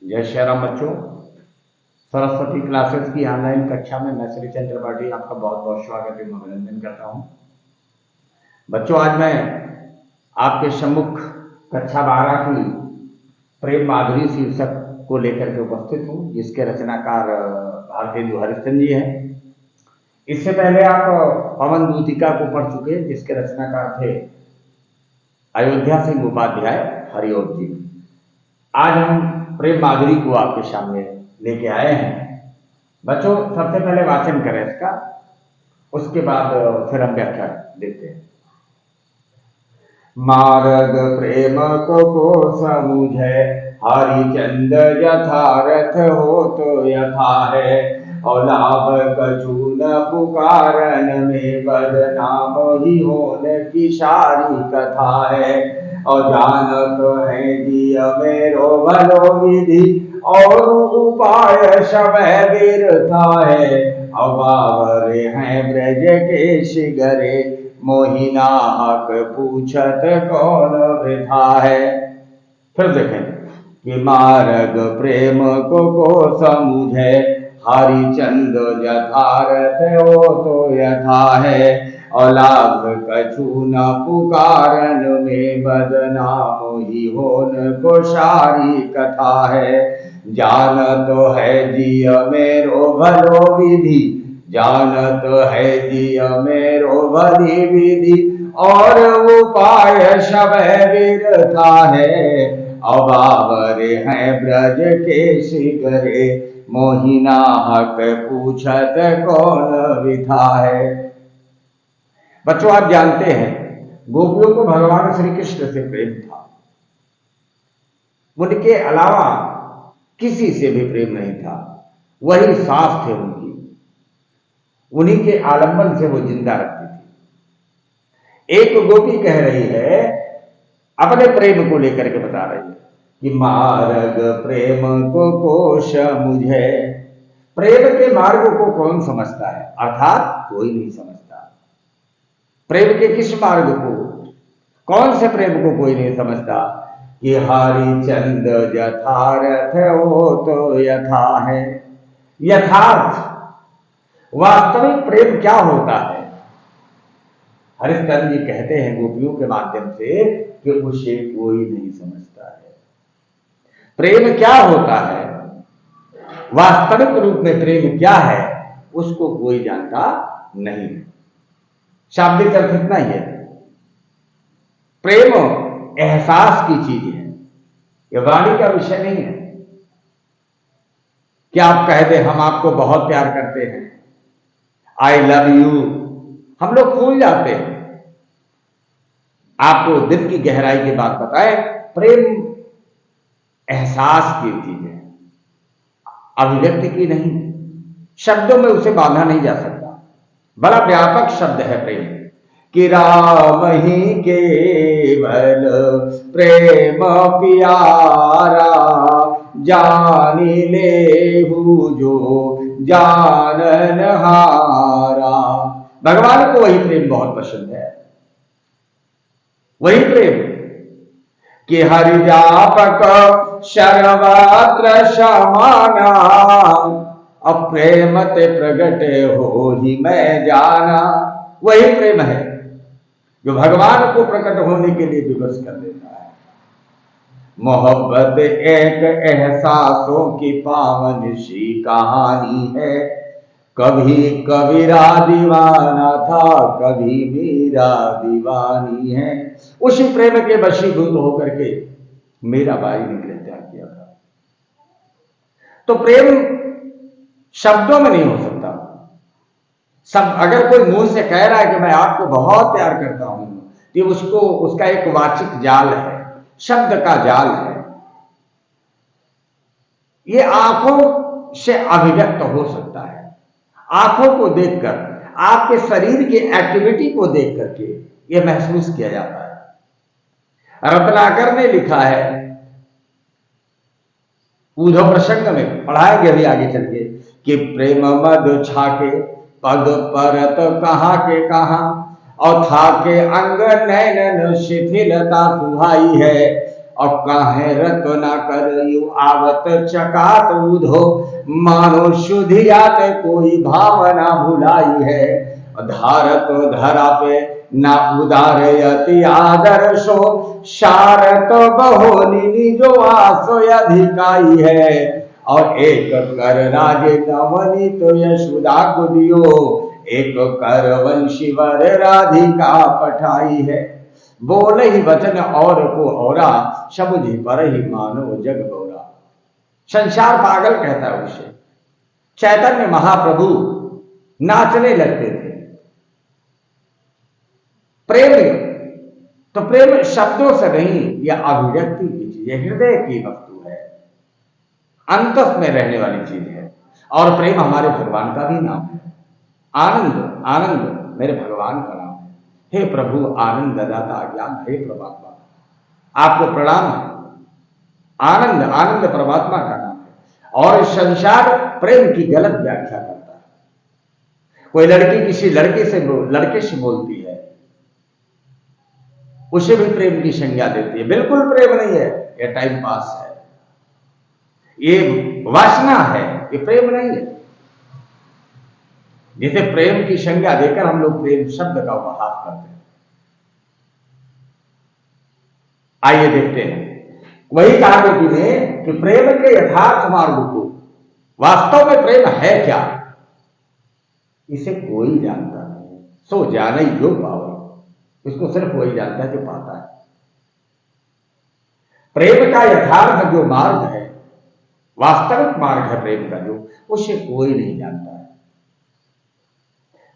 जय श्री राम बच्चों। सरस्वती क्लासेस की ऑनलाइन कक्षा में मैं श्री चंद्र त्रिपाठी आपका बहुत बहुत स्वागत एवं अभिनंदन करता हूं। बच्चों, आज मैं आपके सम्मुख कक्षा 12 की प्रेम माधुरी शीर्षक को लेकर के उपस्थित हूं, जिसके रचनाकार भारतेंदु हरिश्चंद्र जी हैं। इससे पहले आप पवन दूतिका को पढ़ चुके, जिसके रचनाकार थे अयोध्या सिंह उपाध्याय हरिओम जी। आज हम प्रेम माधुरी को आपके सामने लेके आए हैं। बच्चों, सबसे पहले वाचन करें इसका, उसके बाद फिर हम व्याख्या देखते हैं। मार्ग प्रेम को समुझे हरिचंद यथारथ हो तो यथा है, और लाभ कछु न पुकारन में बदनाम ही होने की सारी कथा है। और जानत है दिया मेरो भलो विधि, और उपाय सब व्यर्था है। अबावरे हैं ब्रज के शिगरे, मोहिनाहक पूछत कौन वृथा है। फिर देखें कि मार्ग प्रेम को समुझे हरिचंद यथारथ हो तो यथा है, और लाभ कछु न पुकारन में बदनाम ही होन को सारी कथा है। जानत है जिय मेरो भलो विधि, जानत है जिय मेरो भली विधि, और उपाय सब व्यर्था है। अबावरे हैं ब्रज के शिगरे, मोहिनाहक पूछत कौन विधा है। बच्चों, आप जानते हैं गोपियों को भगवान श्री कृष्ण से प्रेम था। उनके अलावा किसी से भी प्रेम नहीं था। वही सांस थे उनकी, उन्हीं के आलंबन से वो जिंदा रखती थी। एक गोपी कह रही है, अपने प्रेम को लेकर के बता रही है कि मार्ग प्रेम को कोश मुझे। प्रेम के मार्ग को कौन समझता है? अर्थात कोई नहीं समझता। प्रेम के किस मार्ग को, कौन से प्रेम को कोई नहीं समझता? कि हरिचंद यथार्थ हो तो यथा है। यथार्थ वास्तविक प्रेम क्या होता है? हरिश्चंद्र जी कहते हैं गोपियों के माध्यम से कि उसे कोई नहीं समझता है। प्रेम क्या होता है, वास्तविक रूप में प्रेम क्या है, उसको कोई जानता नहीं है। शाब्दिक अर्थ इतना ही है। प्रेम एहसास की चीज है, यह वाणी का विषय नहीं है। क्या आप कह दे हम आपको बहुत प्यार करते हैं, आई लव यू, हम लोग भूल जाते हैं। आपको दिल की गहराई की बात बताए, प्रेम एहसास की चीज है, अभिव्यक्ति की नहीं। शब्दों में उसे बांधा नहीं जा सकता। बड़ा व्यापक शब्द है प्रेम। कि राम ही केवल प्रेम प्यारा, जानी लेहु जो जानन हारा। भगवान को वही प्रेम बहुत पसंद है। वही प्रेम कि हरि व्यापक सर्वत्र समाना, अप्रेम ते प्रगट हो ही मैं जाना। वही प्रेम है जो भगवान को प्रकट होने के लिए विवश कर देता है। मोहब्बत एक एहसासों की पावन सी कहानी है। कभी कबीरा दीवाना था, कभी मीरा दीवानी है। उसी प्रेम के वशीभूत होकर के मीराबाई ने गृह त्याग किया था। तो प्रेम शब्दों में नहीं हो सकता। सब अगर कोई मुंह से कह रहा है कि मैं आपको बहुत प्यार करता हूं, तो उसका एक वाचिक जाल है, शब्द का जाल है। ये आंखों से अभिव्यक्त हो सकता है। आंखों को देखकर, आपके शरीर की एक्टिविटी को देख करके यह महसूस किया जाता है। रत्नाकर ने लिखा है, उद्धव प्रसंग में पढ़ाएंगे अभी आगे चल के, कि प्रेम मद छाके पद परत कहाँ के कहाँ, और था के अंग नैनन शिथिलता सुहाई है। और काहे रत ना कर यू आवत चकात उधो, मानो शुद्धियाते कोई भावना भुलाई है। धारत धरा पे ना उदारे अति आदर्शो, शारत बहोनी जो आसो अधिकाई है। और एक कर राजे नवनी तो यशोदा को दियो, एक कर वंशी वर राधिका पठाई है। बोले ही वचन और को औरा, शब्द पर ही मानो जग गौरा। संसार पागल कहता है उसे। चैतन्य महाप्रभु नाचने लगते थे। प्रेम तो प्रेम शब्दों से नहीं, यह अभिव्यक्ति की चीज है, हृदय की वस्तु है, अंतस में रहने वाली चीज है। और प्रेम हमारे भगवान का भी नाम है। आनंद, आनंद मेरे भगवान का नाम है। हे प्रभु आनंद दाता ज्ञान, हे परमात्मा आपको प्रणाम है। आनंद, आनंद परमात्मा का नाम है। और संसार प्रेम की गलत व्याख्या करता है। कोई लड़की किसी लड़के से बोलती है, उसे भी प्रेम की संज्ञा देती है। बिल्कुल प्रेम नहीं है, यह टाइम पास है, ये वासना है, ये प्रेम नहीं है। जिसे प्रेम की संज्ञा देकर हम लोग प्रेम शब्द का उपहास करते हैं। आइए देखते हैं, वही कहा बेटी ने कि प्रेम के यथार्थ मार्ग को, वास्तव में प्रेम है क्या, इसे कोई जानता नहीं। सो जाने जो पावे, इसको सिर्फ वही जानता है जो पाता है। प्रेम का यथार्थ जो मार्ग है, वास्तविक मार्ग है प्रेम का जो, उसे कोई नहीं जानता है।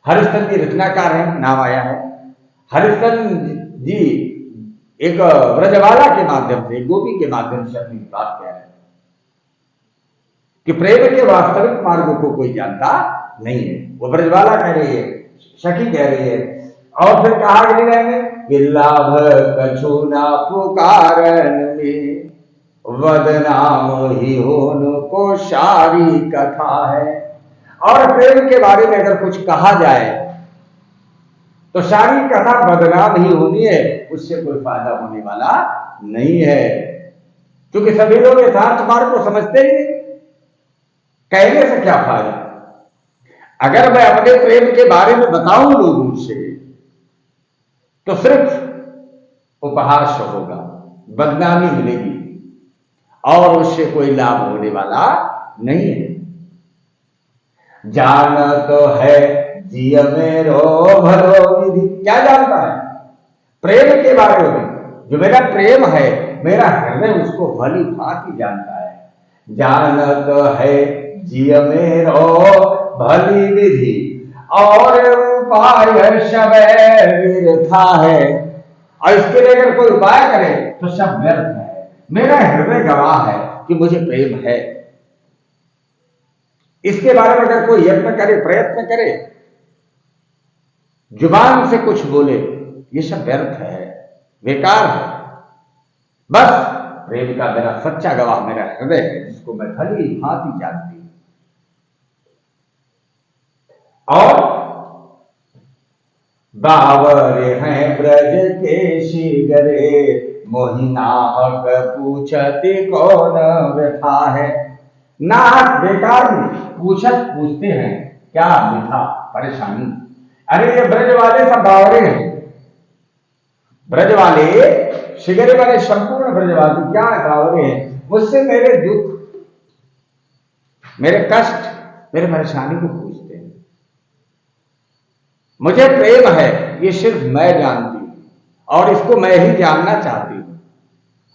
हरिश्चंद्र जी रचनाकार है, नाम आया है। हरिश्चंद्र जी एक ब्रजवाला के माध्यम से, गोपी के माध्यम से अपनी बात कह रहे हैं कि प्रेम के वास्तविक मार्ग को कोई जानता नहीं है। वो ब्रजवाला कह रही है, सखी कह रही है। और फिर कहा कि लाभ कछु ना पुकारन में, वदनाम ही होन को सारी कथा है। और प्रेम के बारे में अगर कुछ कहा जाए तो सारी कथा बदनाम ही होनी है, उससे कोई फायदा होने वाला नहीं है। क्योंकि सभी लोग यथार्थ मार्ग को समझते ही नहीं, कहने से क्या फायदा। अगर मैं अपने प्रेम के बारे में बताऊं लोगों से तो सिर्फ उपहास होगा, बदनामी मिलेगी और उससे कोई लाभ होने वाला नहीं है। जान तो है जिय मेरो भरो विधि, क्या जानता है प्रेम के बारे में? जो मेरा प्रेम है, मेरा हृदय उसको भली भांति जानता है। जान तो है जिय मेरो भली विधि, और उपाय सब व्यर्था है। और इसके लिए अगर कोई उपाय करे तो सब व्यर्थ है। मेरा हृदय गवाह है कि मुझे प्रेम है। इसके बारे में अगर कोई यत्न करे, प्रयत्न करे, जुबान से कुछ बोले, ये सब व्यर्थ है, बेकार है। बस प्रेम का मेरा सच्चा गवाह मेरा हृदय है, जिसको मैं भली भांति जानती हूं। और बावरे हैं ब्रज के शिगरे, मोहिनाहक पूछती कौन व्यथा है। नाहक बेकार में पूछते हैं, क्या व्यथा परेशानी। अरे ये ब्रज वाले सब बावरे हैं। ब्रज वाले शिगरे वाले संपूर्ण ब्रजवासी क्या है, बावरे हैं। मुझसे मेरे दुख, मेरे कष्ट, मेरे परेशानी को पूछते हैं। मुझे प्रेम है ये सिर्फ मैं जानती हूं और इसको मैं ही जानना चाहती हूं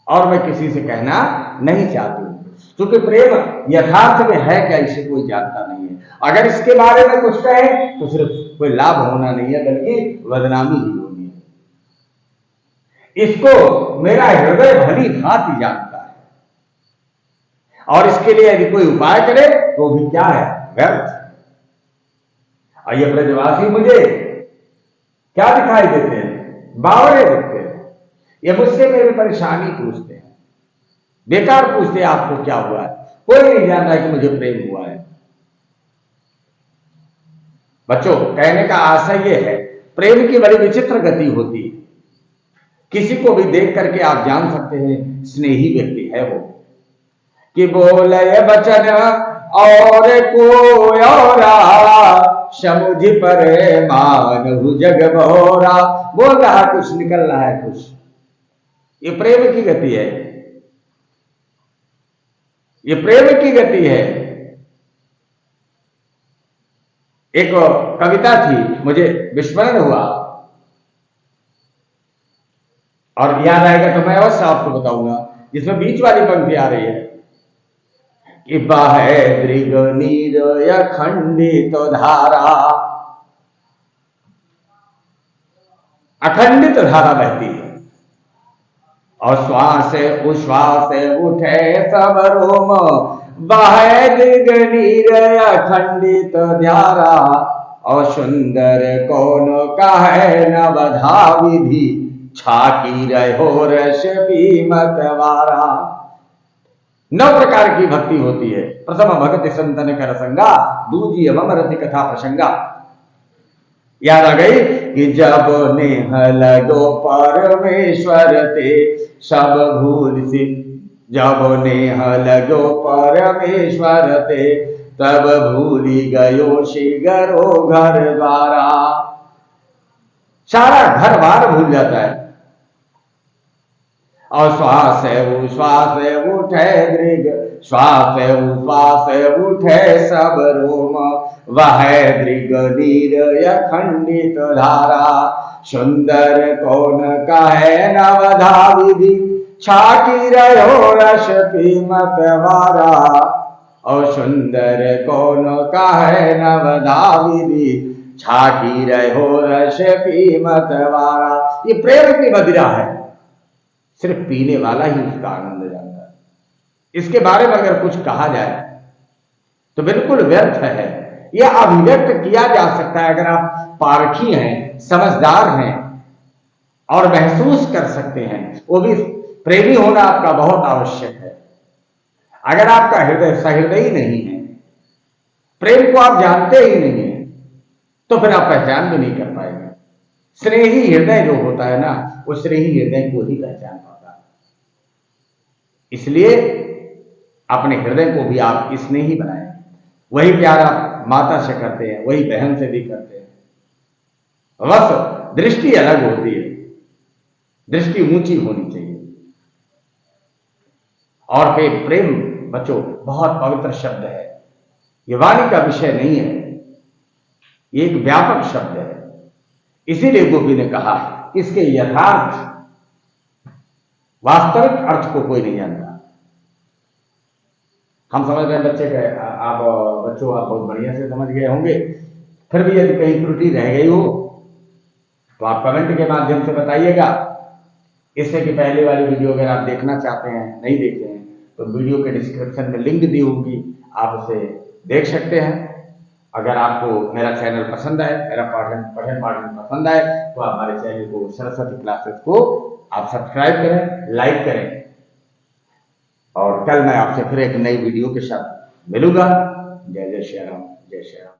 और मैं किसी से कहना नहीं चाहती हूं। क्योंकि प्रेम यथार्थ में है क्या, इसे कोई जानता नहीं है। अगर इसके बारे में कुछ कहे तो सिर्फ कोई लाभ होना नहीं है, बल्कि बदनामी ही होनी है। इसको मेरा हृदय भली भांति जानता है। और इसके लिए यदि कोई उपाय करे तो भी क्या है, व्यर्थ। और ये ब्रजवासी मुझे क्या दिखाई देते हैं, बावरे दिखते हैं। ये मुझसे मेरी परेशानी पूछते हैं, बेकार पूछते हैं आपको क्या हुआ है। कोई नहीं जान रहा है कि मुझे प्रेम हुआ है। बच्चों, कहने का आशय यह है, प्रेम की बड़ी विचित्र गति होती है। किसी को भी देख करके आप जान सकते हैं स्नेही व्यक्ति है वो, कि बोले बचन और को और समुझ पर मानहु जग बहोरा। बोल रहा कुछ, निकल रहा है कुछ। ये प्रेम की गति है, ये प्रेम की गति है। एक कविता थी, मुझे विस्मरण हुआ और याद आएगा तो मैं अवश्य आपको बताऊंगा, जिसमें बीच वाली पंक्ति आ रही है कि बाहे दृग नीर अखंडित धारा, अखंडित धारा बहती है और श्वास उश्वास उठे सब रोम, बाहे दृग नीर अखंडित धारा और सुंदर कौन कहे न बधा विधि, छाकी रहो रस पीमत वारा। 9 प्रकार की भक्ति होती है। प्रथम भक्ति संतन कर संगा, दूजी अमृत कथा प्रसंगा। याद आ गई कि जब नेह लगो परमेश्वर ते सब भूल सी, जब नेह लगो परमेश्वर ते तब भूली गयो शिगरो घर द्वारा। सारा घर बार भूल जाता है। और श्वास उश्वास उठे दृग, श्वास उश्वास उठे सब रोम, वह दृग नीर अखंडित धारा, सुंदर कौन कहे नवधा विधि, छाकी रहो रस पीमत वारा। और सुंदर कौन कहे नवधा विधि, छाकी रहो रस पीमत वारा। ये प्रेम की मदिरा है, सिर्फ पीने वाला ही उसका आनंद जानता है। इसके बारे में अगर कुछ कहा जाए तो बिल्कुल व्यर्थ है। यह अभिव्यक्त किया जा सकता है अगर आप पारखी हैं, समझदार हैं और महसूस कर सकते हैं। वो भी प्रेमी होना आपका बहुत आवश्यक है। अगर आपका हृदय सहृदयी नहीं है, प्रेम को आप जानते ही नहीं है, तो फिर आप पहचान भी नहीं कर पाएंगे। स्नेही हृदय जो होता है ना, वो स्नेही हृदय को ही पहचान पाता है। इसलिए अपने हृदय को भी आप स्नेही बनाएं। वही प्यार आप माता से करते हैं, वही बहन से भी करते हैं। बस दृष्टि अलग होती है, दृष्टि ऊंची होनी चाहिए। और फिर प्रेम बच्चों बहुत पवित्र शब्द है, ये वाणी का विषय नहीं है, ये एक व्यापक शब्द है। इसीलिए गोपी ने कहा इसके यथार्थ वास्तविक अर्थ को कोई नहीं जानता। हम समझ रहे हैं बच्चे का, आप बच्चों आप बहुत बढ़िया से समझ गए होंगे। फिर भी यदि कहीं त्रुटि रह गई हो तो आप कमेंट के माध्यम से बताइएगा। इससे कि पहले वाली वीडियो अगर आप देखना चाहते हैं, नहीं देखे हैं, तो वीडियो के डिस्क्रिप्शन में लिंक दी होगी, आप उसे देख सकते हैं। अगर आपको मेरा चैनल पसंद आए, मेरा पठन पाठन पसंद आए, तो आप हमारे चैनल को सरस्वती क्लासेस को आप सब्सक्राइब करें, लाइक करें। और कल मैं आपसे फिर एक नई वीडियो के साथ मिलूंगा। जय जय श्री राम, जय श्री राम।